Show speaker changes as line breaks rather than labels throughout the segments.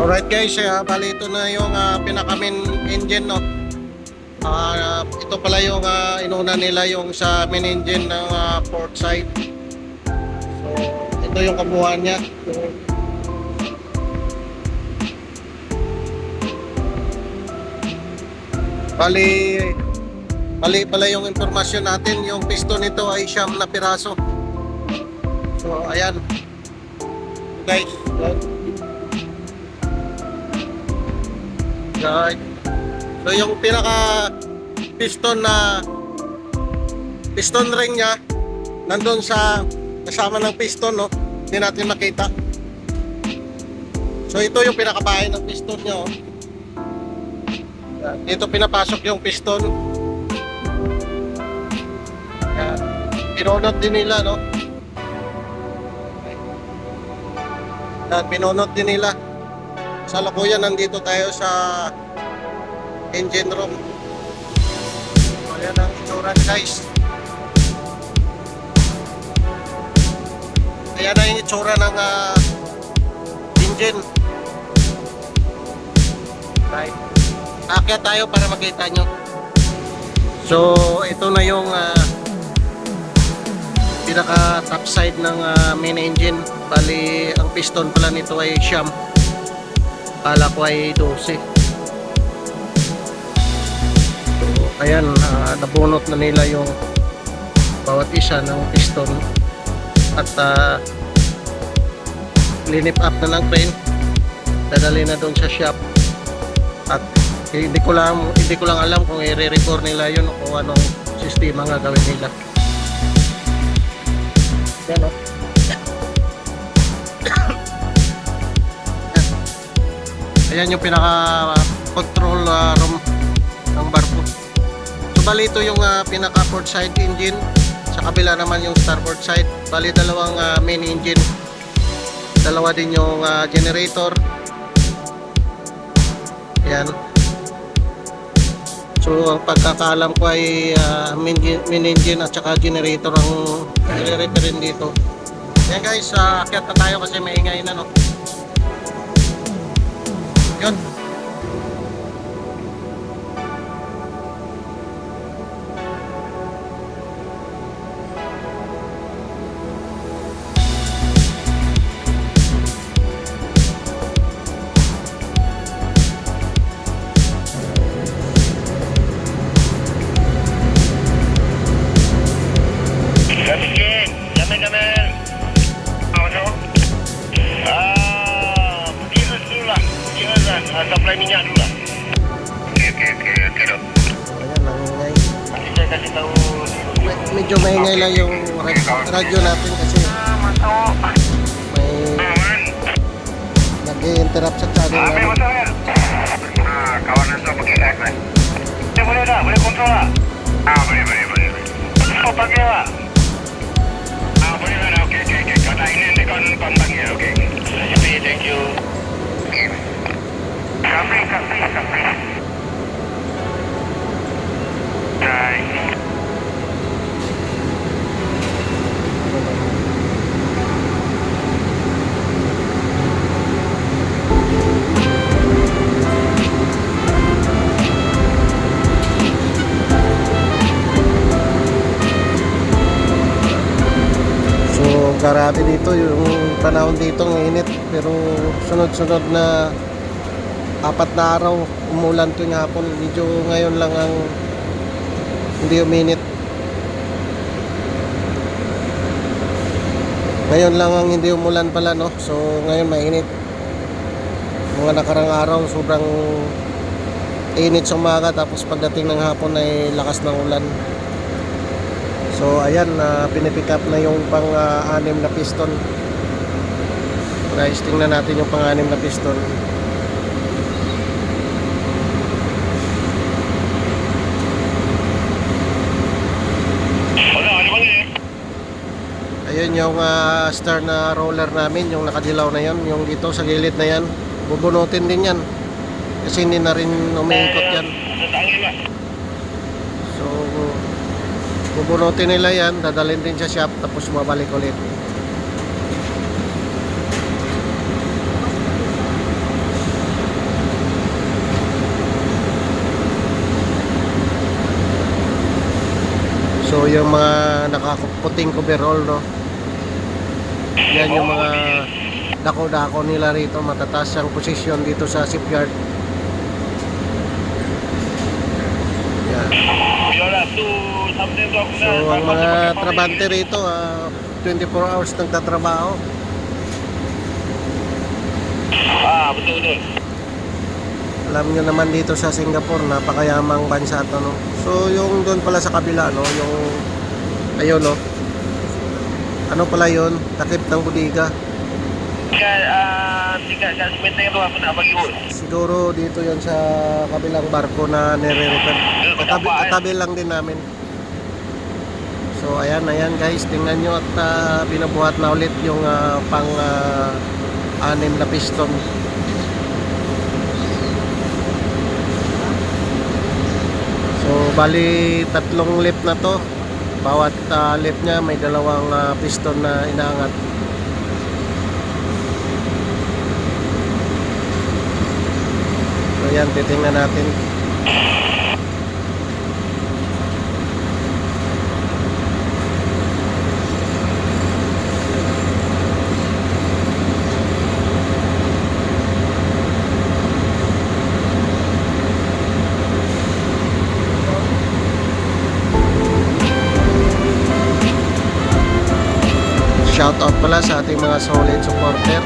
Alright guys, bali ito na yung pinaka-main engine, no. Ito pala yung inuna nila yung sa main engine ng port side. So ito yung kabuuan niya. Bali mali pala yung impormasyon natin, yung piston nito ay 9 na piraso. So ayan guys, right. So yung pinaka piston ring niya nandun sa kasama ng piston, no. Hindi natin makita. So ito yung pinakabahay ng piston niya, oh. Dito pinapasok yung piston. Yan. Pinunot din nila, no. Yan, pinunot din nila. Sa lakuyan, nandito tayo sa engine room. Ayan ang itsura, guys. Ayan ang itsura ng engine. Right. Aakyat tayo para makita nyo. So ito na yung pinaka top side ng main engine. Bali ang piston pala nito ay siyam. Kala ko ay 12. So ayan, nabunot na nila yung bawat isa ng piston. At linip up na ng crane. Dadali na doon sa shop. At hindi ko lang alam kung i-re-record nila yun o kung anong sistema nga gawin nila. Yan, oh. Ayan yung pinaka control room ng barko. So bali ito yung pinaka port side engine. Sa kabila naman yung starboard side. Bali dalawang main engine. Dalawa din yung generator. Ayan. So ang pagkakaalam ko ay main engine at saka generator ang i-referin dito. Ayan guys, akyat na tayo kasi maingay na, no. Yun.
Supply minyak dulu lah. Okey dok.
Ayan, maingay.
Nanti saya kasih tahu.
Medyo maingay lang yung radyo natin kasi may nag-i-interrupt sa channel
Ambil
namin.
motor ya. Kawan Azul pergi live kan. Dia boleh tak? Boleh kontrol tak? Boleh. Oh panggil tak? Boleh lah. Okey. Kata ini dekat panggil. Okey. Thank you. Kapri. Right.
So grabe dito yung panahon dito, ng init, pero sunod-sunod na 4 na araw umulan tuwing hapon. Medyo ngayon lang ang hindi uminit. Ngayon lang ang hindi umulan pala, no. So ngayon mainit. Mga nakarang araw sobrang init sa umaga, tapos pagdating ng hapon ay lakas ng ulan. So ayan, pinipick up na yung pang-6 na piston. Guys, tingnan natin yung pang-6 na piston. Ayun yung star na roller namin, yung nakadilaw na yan, yung dito sa gilid na yan. Bubunutin din yan kasi hindi na rin umiikot yan. So bubunutin nila yan, dadalhin din sa shop, tapos mabalik ulit. So yung mga nakaputing coverall, no, yan yung mga dako-dako nila rito. Matataas ang posisyon dito sa shipyard. Yan. So ang mga trabante rito 24 hours nagtatrabaho.
Betul.
Alam nyo naman dito sa Singapore, napakayamang bansa to, no? So yung doon pala sa kabila, no, yung ayun, no, ano pala yun, takip ng bodega.
Tingkat kat sementara tu aku nak bagi hol.
Siguro dito yon sa kabilang barko na nire-repair. Katabi lang din namin. So ayan guys, tingnan nyo at binubuhat na ulit yung pang-anim na piston. So bali tatlong lip na to. Bawat lip nya may dalawang piston na inaangat. So yan, titingnan natin. Shout out pala sa ating mga solid supporter.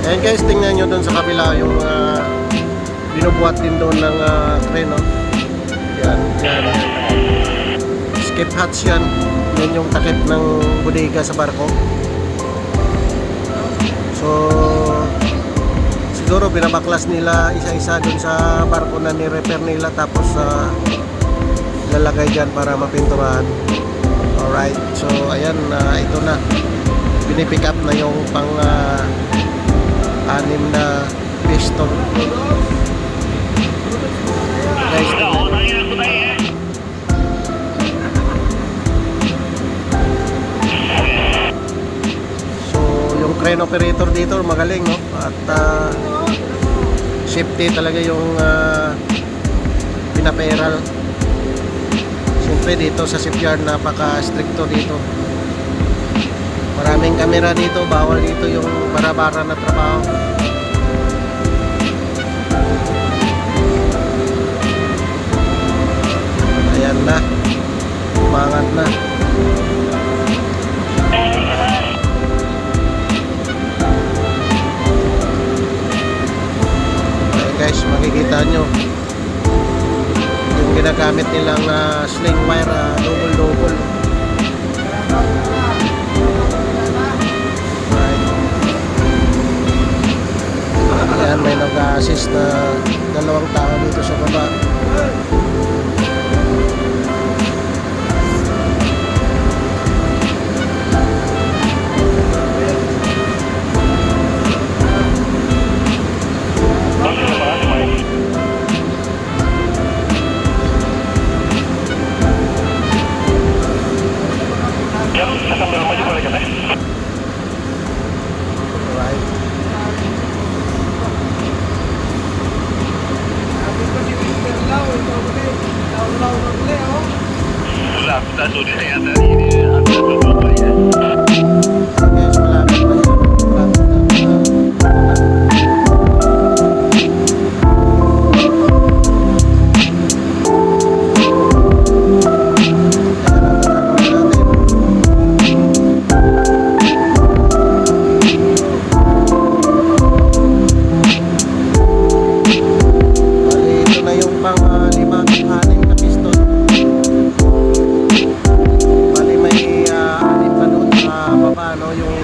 Ayan guys, tingnan nyo doon sa kabila yung binubuhat din doon ng crane, no? Yan. Skip hatch yan. Yan yung takip ng bodega sa barko. So siguro binabaklas nila isa-isa doon sa barko na ni-repair nila, tapos lalagay dyan para mapinturahan. Alright, so ayan, ito na, pinipick up na yung pang anim na piston. Guys, so yung crane operator dito magaling, no, at safety talaga yung pinapairal. Siyempre dito sa shipyard napaka-stricto dito. Maraming kamera dito, bawal dito yung bara-bara na trabaho. Ayan na, umangat na. Ayan guys, makikita nyo yung ginagamit nilang sling wire, double-double. Ayan, may nag-assist na dalawang tao dito sa baba.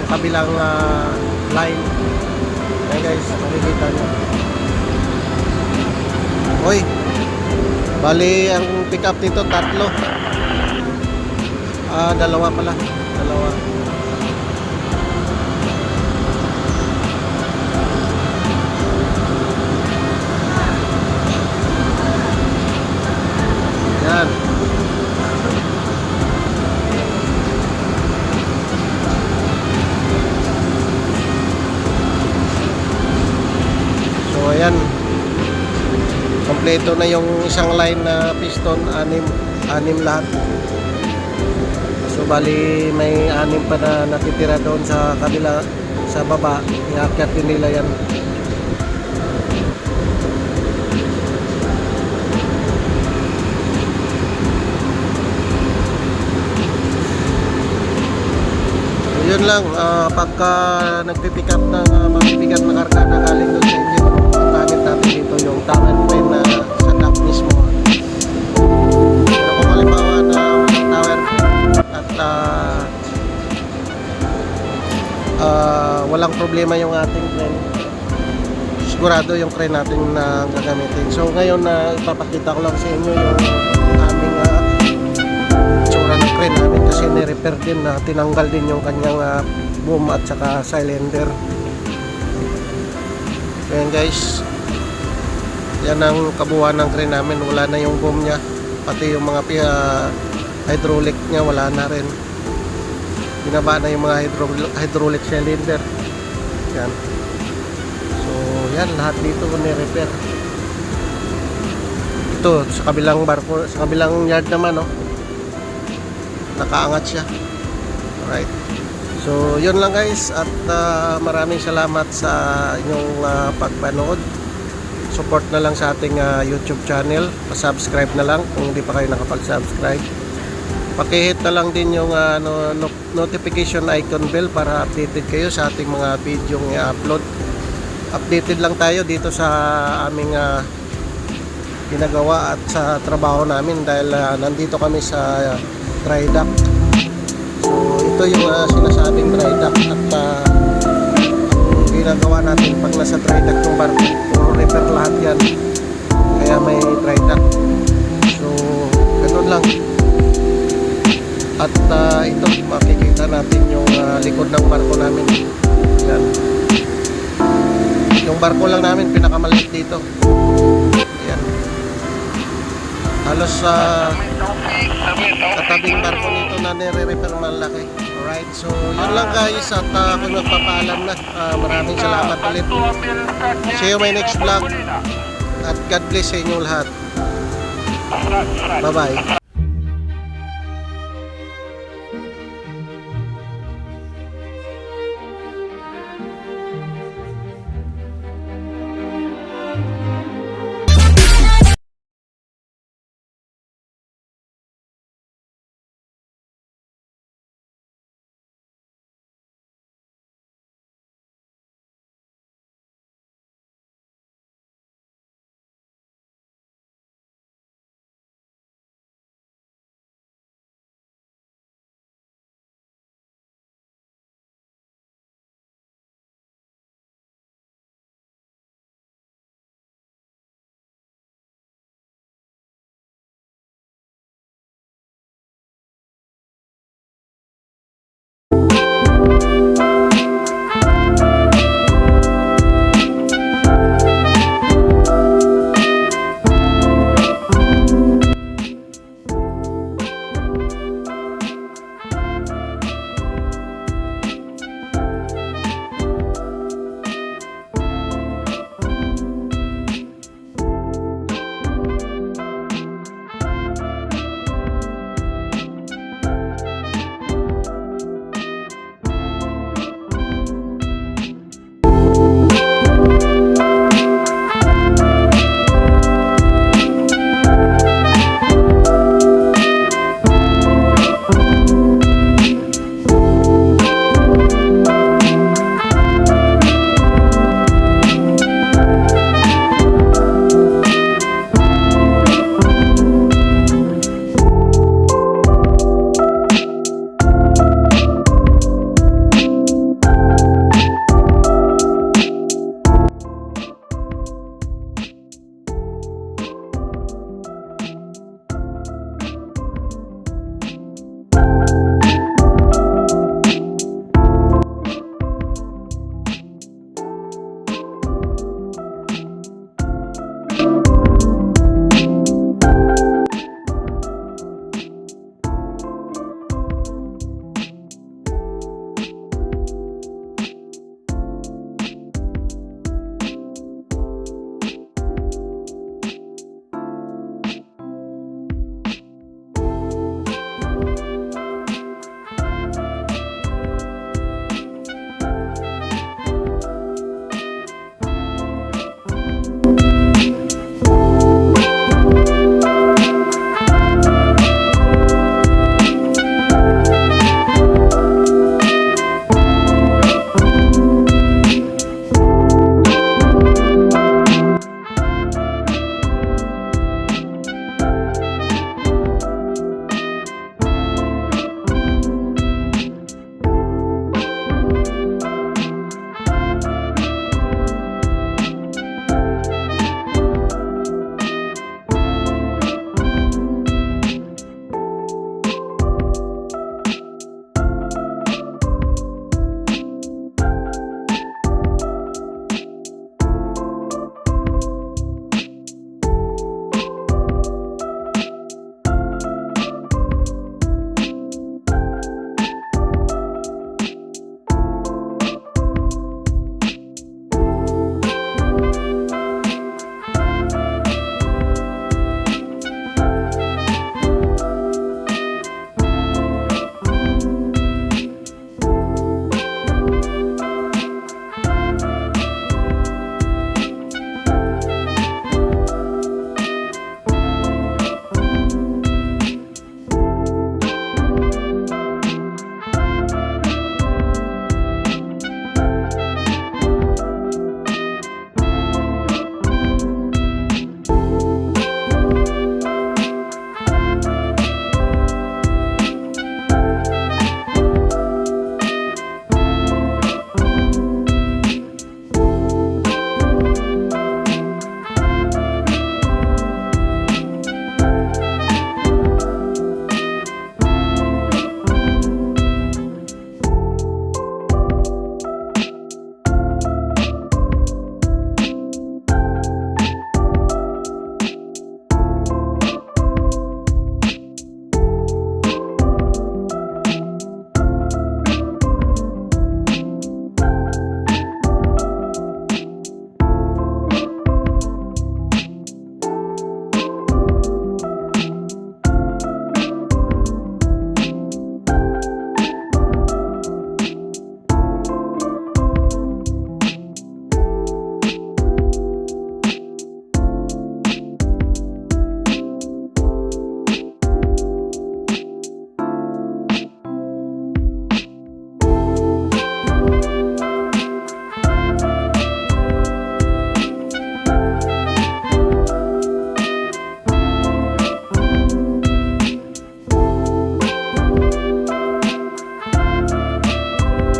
Kabilang line. Ayan guys, makikita nyo. Hoy, bali ang pick up nito tatlo. Dalawa pala. Dalawa. Yan. So ayan, kumpleto na yung isang line na piston, anim lahat. So bali may 6 pa na natitira doon sa kabila, sa baba. Iakyat din nila yan. So, yun lang, pagka nagpipick up ng mabibigat na karga na galing doon sa engine, ang gamit natin dito yung tower crane na sa top mismo. Pero kung halimbawa na tower crane at walang problema yung ating crane, sigurado yung crane natin na gagamitin. So ngayon na ipapakita ko lang sa inyo yung aming tsura ng crane namin kasi ni-repair din na tinanggal din yung kanyang boom at saka cylinder. Ayan guys, yan ang kabuuan ng crane namin. Wala na yung boom nya, pati yung mga hydraulic nya wala na rin. Binaba na yung mga hydraulic cylinder. Yan. So yan, lahat dito ni-repair. Ito sa kabilang barko, sa kabilang yard naman, no, nakaangat siya. Alright. So yun lang guys, at maraming salamat sa inyong pagpanood. Support na lang sa ating YouTube channel. Pa-subscribe na lang kung hindi pa kayo nakapag-subscribe. Paki-hit na lang din yung notification icon bell para updated kayo sa ating mga video i-upload. Updated lang tayo dito sa aming ginagawa at sa trabaho namin dahil nandito kami sa dry dock. So ito yung sinasabing dry dock at ang ginagawa natin pag nasa dry dock yung barko, puro repair lahat yan, kaya may dry dock. So ganun lang. At ito, makikita natin yung likod ng barko namin. Yan. Yung barko lang namin pinakamaliit dito. Yan. Halos katabing barko nito na nire-repair malaki. Alright, so yun lang guys, at ako nagpapaalam na. Maraming salamat ulit. See you my next vlog. At God bless sa inyong lahat. Bye bye.